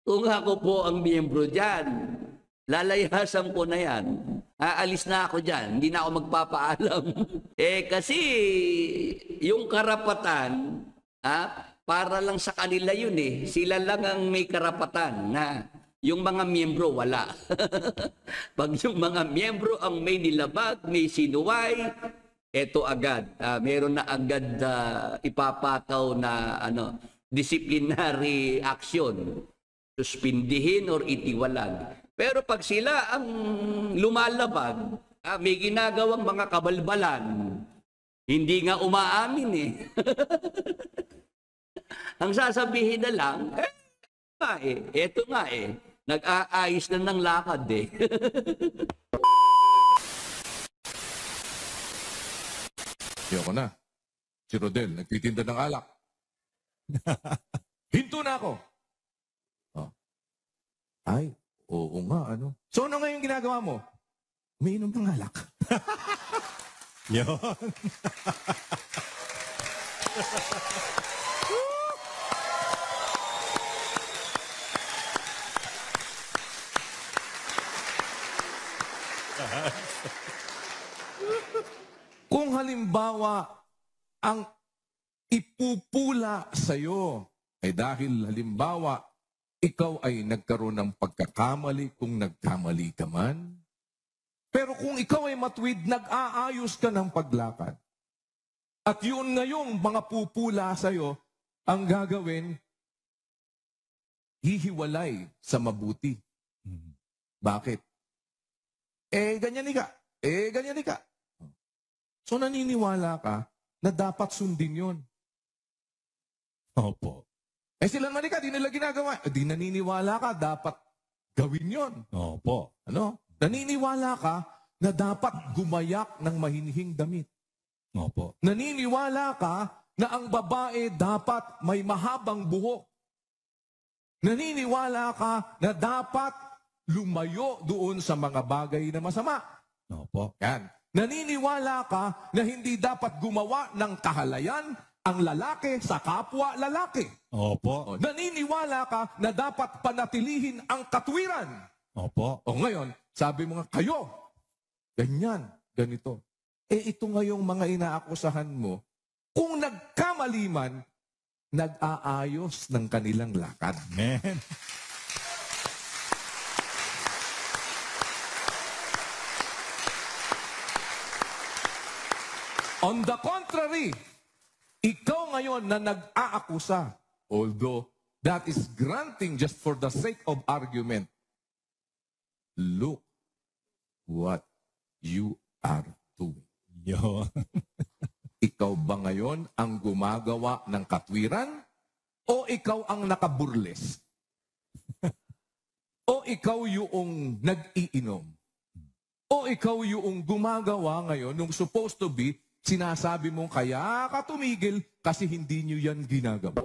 Kung ako po ang miyembro dyan, lalayasan ko na yan. Aalis na ako dyan. Hindi na ako magpapaalam. Kasi yung karapatan, para lang sa kanila yun eh. Sila lang ang may karapatan na yung mga miyembro wala. Pag yung mga miyembro ang may nilabag, may sinuway, eto agad. Meron na agad ipapataw na disciplinary action. Suspindihin or itiwalag. Pero pag sila ang lumalabag, may ginagawang mga kabalbalan, hindi nga umaamin eh. Ang sasabihin na lang, eto nga eh, nag-aayos na ng lakad eh. Ayoko na. Si Rodel, nagtitinda ng alak. Hinto na ako. Oh. Ay, oo nga, ano. So, ano ngayon ginagawa mo? Umiinom ng alak. Yun. Kung halimbawa, ang ipupula sa'yo ay dahil halimbawa, ikaw ay nagkaroon ng pagkakamali kung nagkamali ka man. Pero kung ikaw ay matuwid, nag-aayos ka ng paglakad. At yun ngayong mga pupula sa'yo, ang gagawin, hihiwalay sa mabuti. Bakit? Ganyan ka. Ganyan ka. So naniniwala ka na dapat sundin yun. Opo. Sila naman di nila ginagawa. Di naniniwala ka, dapat gawin yon. Opo. Ano? Naniniwala ka na dapat gumayak ng mahinhing damit. Opo. Naniniwala ka na ang babae dapat may mahabang buhok. Naniniwala ka na dapat lumayo doon sa mga bagay na masama. Opo. Yan. Naniniwala ka na hindi dapat gumawa ng kahalayan ang lalaki sa kapwa lalaki. Opo. Naniniwala ka na dapat panatilihin ang katwiran. Opo. Ngayon, sabi mo nga, kayo, ganyan, ganito. Ito ngayong mga inaakusahan mo, kung nagkamali man, nag-aayos ng kanilang lakad. Amen. On the contrary, ikaw ngayon na nag-aakusa, although that is granting just for the sake of argument, look what you are doing. Yun. Ikaw ba ngayon ang gumagawa ng katwiran? O ikaw ang nakaburles? O ikaw yung nag-iinom? O ikaw yung gumagawa ngayon nung supposed to be, sinasabi mong kaya ka tumigil kasi hindi nyo yan ginagawa.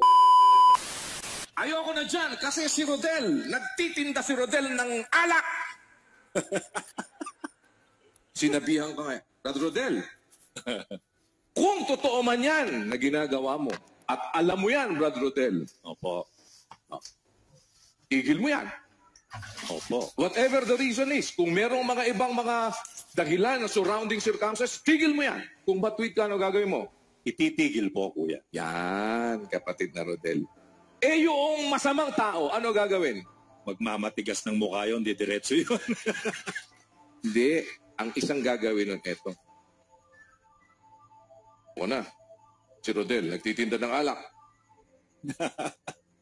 Ayoko na dyan kasi si Rodel, nagtitinda si Rodel ng alak. Sinabihan ko nga, Brad Rodel, kung totoo man yan na ginagawa mo, at alam mo yan, Brad Rodel, Opo. igil mo yan. Opo. Whatever the reason is, kung merong mga ibang mga dahilan na surrounding circumstances, tigil mo yan. Kung batwid ka, ano gagawin mo? Ititigil po, kuya. Yan, kapatid na Rodel. Yung masamang tao, ano gagawin? Magmamatigas ng mukha yun, di diretso yun. Hindi. Ang isang gagawin nun, eto. Na, si Rodel, nagtitinda ng alak.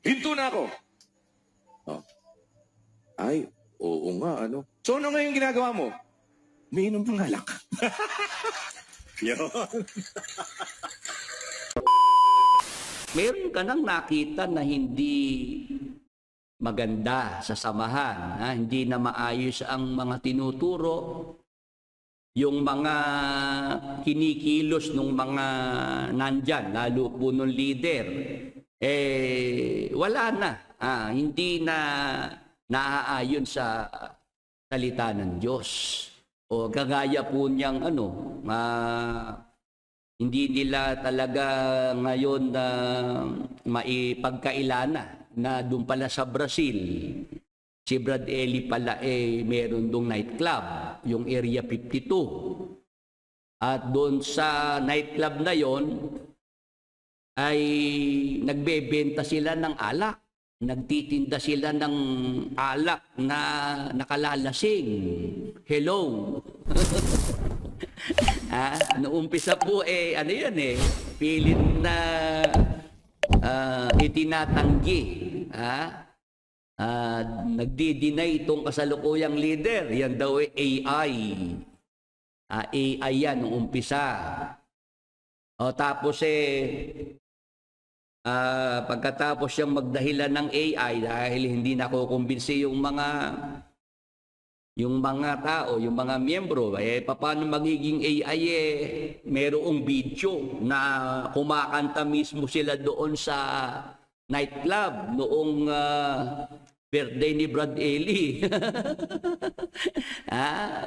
Hinto na ako. Oh. Ay, oo nga, ano. So, ano ngayon ginagawa mo? Umiinom ng alak. Yun. Meron ka nang nakita na hindi maganda sa samahan, hindi na maayos ang mga tinuturo, yung mga kinikilos ng mga nandyan, lalo po nung leader, wala na. Hindi na naaayon sa salita ng Diyos. O kagaya po niyang hindi nila talaga ngayon na maipagkailana na doon pala sa Brazil, si Brad Eli pala meron dong nightclub, yung Area 52. At doon sa nightclub na yon ay nagbebenta sila ng alak. Nagtitinda sila ng alak na nakalalasing. Hello. Naumpisa po ano yan pilit na itinatanggi. Nagdi-deny itong kasalukuyang leader. Yan daw AI. AI yan nung umpisa. Tapos pagkatapos siyang magdahilan ng AI dahil hindi nakukumbinsi yung mga tao, yung mga miyembro, paano magiging AI merong video na kumakanta mismo sila doon sa nightclub noong birthday ni Brad Eli.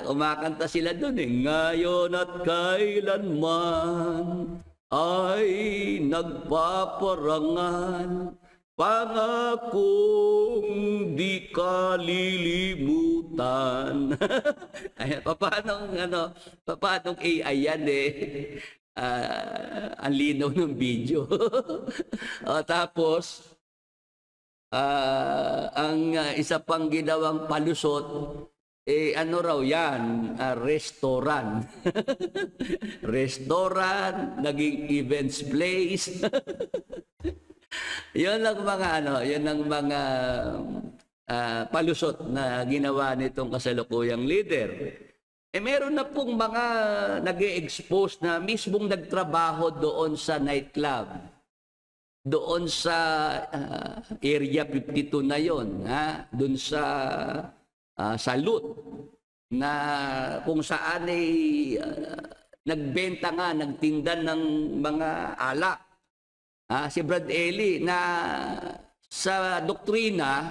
Kumakanta sila doon ngayon at kailanman ay nagpaparangan, pangakong di kalilimutan. Paano AI yan ang linaw ng video. Tapos, ang isa pang ginawang palusot, ano raw yan? Restaurant. Restaurant, naging events place. Yun ang mga palusot na ginawa nitong kasalukuyang leader. Meron na pong mga nag-e-expose na mismong nagtrabaho doon sa nightclub. Doon sa Area 52 na yon, doon sa Salud, na kung saan nagbenta nga, nagtinda ng mga alak. Si Brad Eli na sa doktrina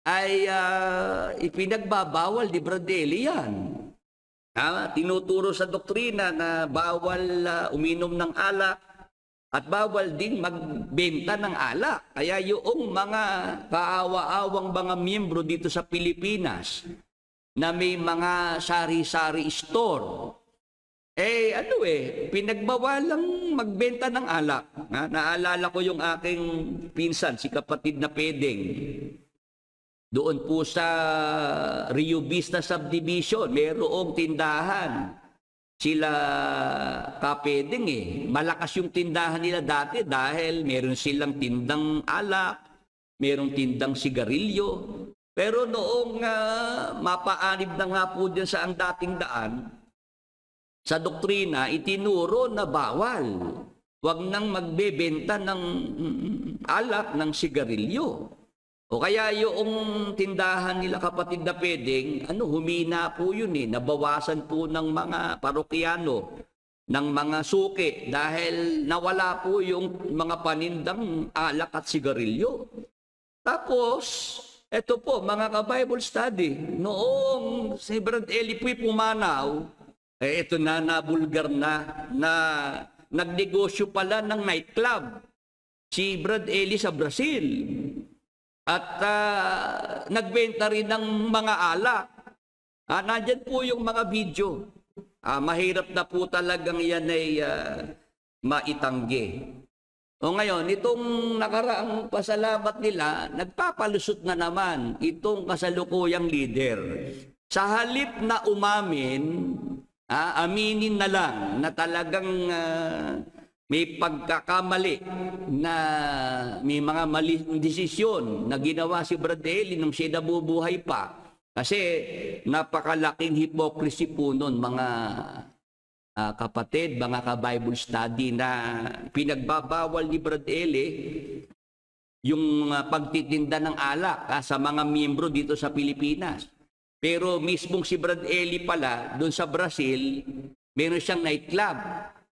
ay ipinagbabawal ni Brad Eli yan. Tinuturo sa doktrina na bawal uminom ng alak at bawal din magbenta ng alak. Kaya yung mga kaawa-awang mga miyembro dito sa Pilipinas na may mga sari-sari store, pinagbawalang magbenta ng alak. Naalala ko yung aking pinsan, si kapatid na Pedeng. Doon po sa Rio Vista Subdivision, mayroong tindahan. Sila Kapedeng malakas yung tindahan nila dati dahil meron silang tindang alak, merong tindang sigarilyo. Pero noong mapaanib na nga po dyan sa ang dating daan, sa doktrina, itinuro na bawal. Huwag nang magbebenta ng alak, ng sigarilyo. O kaya yung tindahan nila kapatid na Pedeng, humina po yun nabawasan po ng mga parokyano, ng mga suki, dahil nawala po yung mga panindang alak at sigarilyo. Tapos, eto po, mga ka-Bible study, noong si Brad Eli po'y pumanaw, ito na nabulgar na nagnegosyo pala ng nightclub si Brad Eli sa Brazil. At nagbenta rin ng mga alak. Nandyan po yung mga video. Mahirap na po talagang yan ay maitanggi. O ngayon, itong nakaraang pasalamat nila, nagpapalusot na naman itong kasalukuyang leader. Sa halip na umamin, aminin na lang na talagang may pagkakamali, na may mga maling desisyon na ginawa si Brad Eli nung siya nabubuhay pa. Kasi napakalaking hypocrisy po nun, mga kapatid, mga ka-Bible study, na pinagbabawal ni Brad Eli yung pagtitinda ng alak sa mga miyembro dito sa Pilipinas. Pero mismong si Brad Eli pala, doon sa Brazil, meron siyang nightclub.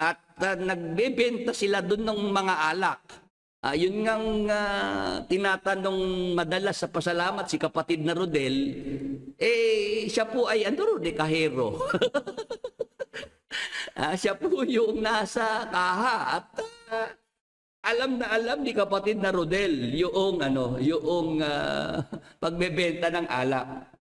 At nagbebenta sila doon ng mga alak. Yun ngang tinatanong madalas sa pasalamat si kapatid na Rodel, siya po ay kahero. Siya po yung nasa kaha at alam na alam ni kapatid na Rodel yung pagbebenta ng alak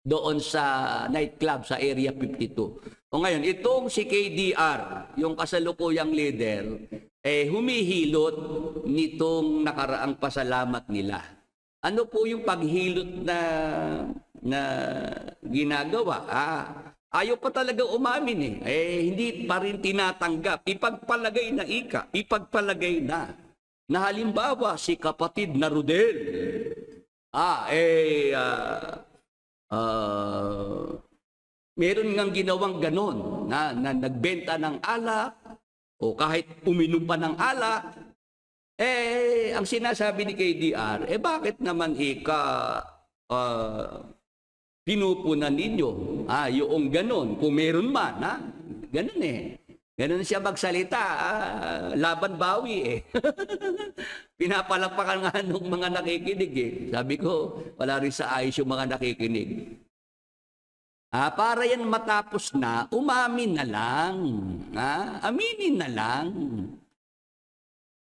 doon sa nightclub sa Area 52. O ngayon, itong si KDR, yung kasalukuyang leader, humihilot nitong nakaraang pasalamat nila. Ano po yung paghilot na ginagawa? Ayaw pa talaga umamin hindi pa rin tinatanggap. Ipagpalagay na halimbawa si kapatid na Rodel, meron ngang ginawang ganon na nagbenta ng alak o kahit uminom pa ng alak, ang sinasabi ni KDR, bakit naman pinupunan ninyo yung ganon kung meron man, ganon ganon siya magsalita, laban bawi pinapalapakan nga ng mga nakikinig sabi ko, wala rin sa ayos yung mga nakikinig. Para yan matapos na, umamin na lang. Aminin na lang.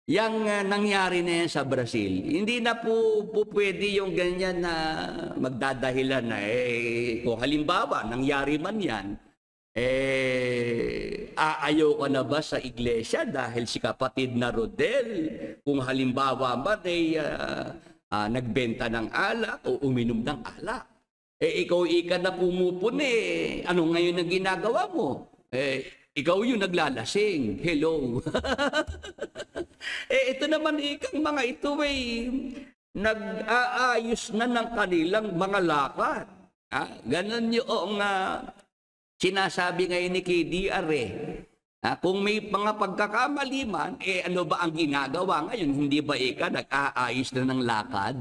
Yang nangyari na yan sa Brazil, hindi na po pwede yung ganyan na magdadahilan na kung halimbawa, nangyari man yan, aayaw ka na ba sa iglesia dahil si kapatid na Rodel, kung halimbawa man nagbenta ng alak o uminom ng alak? Ikaw na pumupuni. Ano ngayon ang ginagawa mo? Ikaw yung naglalasing. Hello. Ito naman ikang mga ito nag-aayos na ng kanilang mga lakad. Ganon yung sinasabi ngayon ni KDR kung may mga pagkakamali man, ano ba ang ginagawa ngayon? Hindi ba nag-aayos na ng lakad?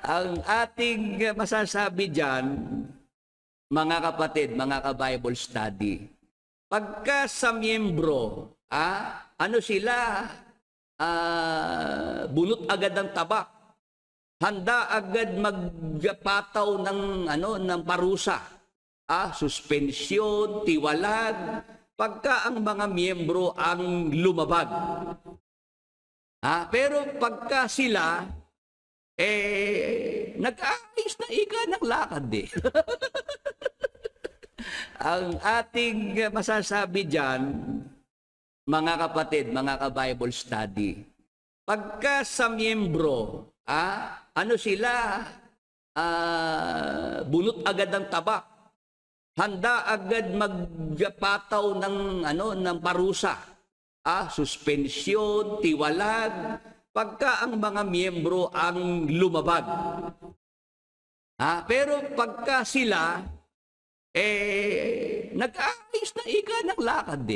Ang ating masasabi dyan, mga kapatid, mga ka-Bible study, pagka sa miyembro, ano sila, bunot agad ng tabak, handa agad magpataw ng parusa, suspensyon, tiwalag, pagka ang mga miyembro ang lumabag. Pero pagka sila, nag-aayos na ng lakad Ang ating masasabi dyan, mga kapatid, mga ka-Bible study, pagka sa miyembro, ano sila, bunot agad ng tabak, handa agad magpataw ng parusa, suspensyon, tiwalag, pagka ang mga miyembro ang lumabag. Pero pagka sila, nag-aayos na ng lakad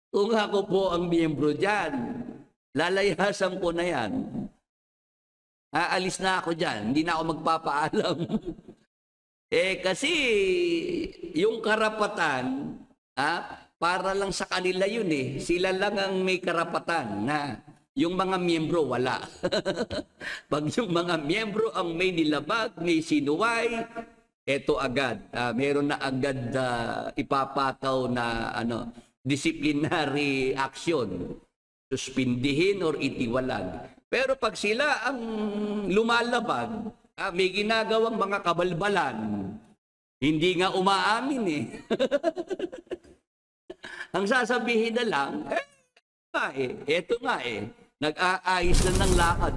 Kung ako po ang miyembro dyan, lalayasan ko na yan. Aalis na ako dyan, hindi na ako magpapaalam. Kasi yung karapatan, para lang sa kanila yun Sila lang ang may karapatan na yung mga miyembro wala. Pag yung mga miyembro ang may nilabag, may sinuway, eto agad. Meron na agad ipapataw na disciplinary action. Suspindihin or itiwalag. Pero pag sila ang lumalabag, may ginagawang mga kabalbalan, hindi nga umaamin Ang sasabihin na lang, eto nga nag-aayos na ng lakad